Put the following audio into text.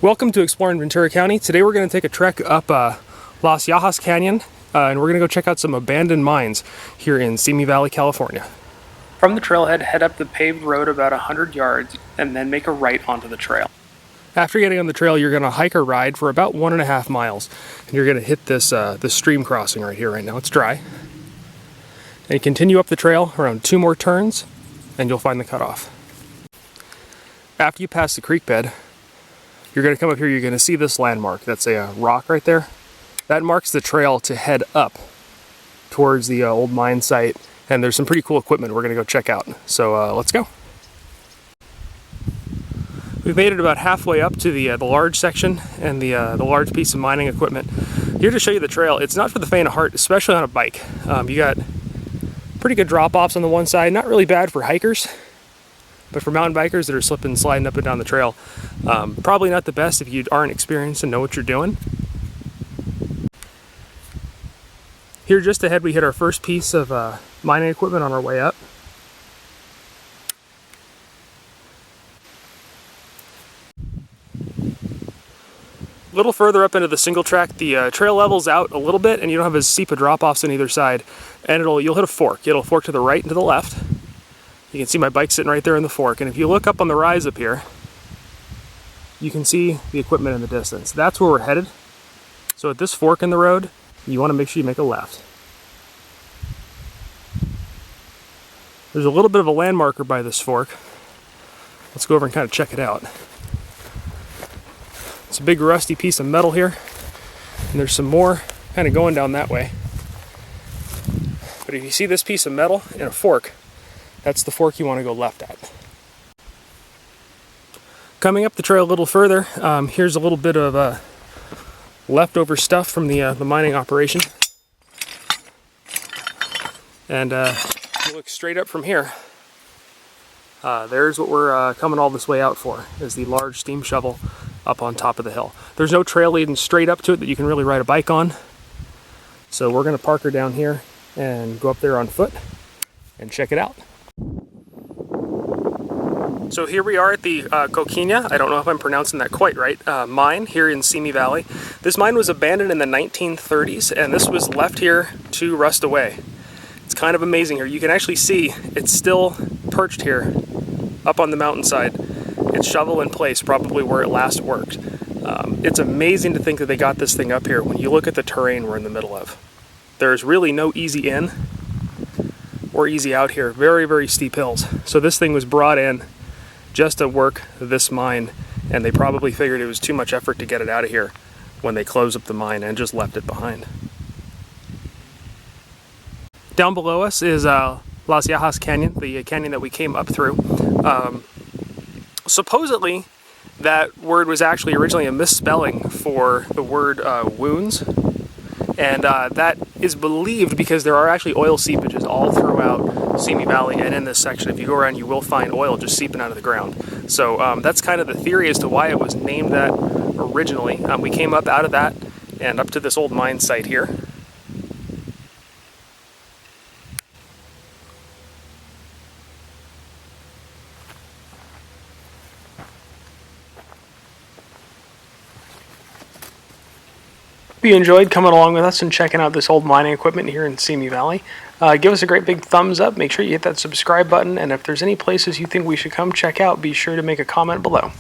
Welcome to Exploring Ventura County. Today we're going to take a trek up Llajas Canyon and we're going to go check out some abandoned mines here in Simi Valley, California. From the trailhead, head up the paved road about 100 yards and then make a right onto the trail. After getting on the trail, you're going to hike or ride for about 1.5 miles. And you're going to hit this stream crossing right here right now. It's dry. And you continue up the trail around 2 more turns and you'll find the cutoff. After you pass the creek bed, you're going to come up here, you're going to see this landmark. That's a rock right there. That marks the trail to head up towards the old mine site. And there's some pretty cool equipment we're going to go check out. So let's go. We've made it about halfway up to the large section and the large piece of mining equipment. Here to show you the trail. It's not for the faint of heart, especially on a bike. You got pretty good drop-offs on the one side. Not really bad for hikers, but for mountain bikers that are slipping and sliding up and down the trail, probably not the best if you aren't experienced and know what you're doing. Here just ahead we hit our first piece of mining equipment on our way up. A little further up into the single track, the trail levels out a little bit and you don't have as steep a drop-offs on either side. And you'll hit a fork. It'll fork to the right and to the left. You can see my bike sitting right there in the fork. And if you look up on the rise up here, you can see the equipment in the distance. That's where we're headed. So at this fork in the road, you want to make sure you make a left. There's a little bit of a landmarker by this fork. Let's go over and kind of check it out. It's a big rusty piece of metal here. And there's some more kind of going down that way. But if you see this piece of metal in a fork, that's the fork you want to go left at. Coming up the trail a little further, here's a little bit of leftover stuff from the mining operation. And if you look straight up from here, there's what we're coming all this way out for, is the large steam shovel up on top of the hill. There's no trail leading straight up to it that you can really ride a bike on. So we're going to park her down here and go up there on foot and check it out. So here we are at the Coquina, I don't know if I'm pronouncing that quite right, mine here in Simi Valley. This mine was abandoned in the 1930s and this was left here to rust away. It's kind of amazing here. You can actually see it's still perched here up on the mountainside. It's shovel in place, probably where it last worked. It's amazing to think that they got this thing up here when you look at the terrain we're in the middle of. There's really no easy in or easy out here. Very, very steep hills. So this thing was brought in just to work this mine, and they probably figured it was too much effort to get it out of here when they closed up the mine and just left it behind. Down below us is Llajas Canyon, the canyon that we came up through. Supposedly that word was actually originally a misspelling for the word wounds, and that is believed because there are actually oil seepages all throughout Simi Valley, and in this section, if you go around, you will find oil just seeping out of the ground. So that's kind of the theory as to why it was named that originally. We came up out of that and up to this old mine site here. If you enjoyed coming along with us and checking out this old mining equipment here in Simi Valley, give us a great big thumbs up. Make sure you hit that subscribe button, and if there's any places you think we should come check out, be sure to make a comment below.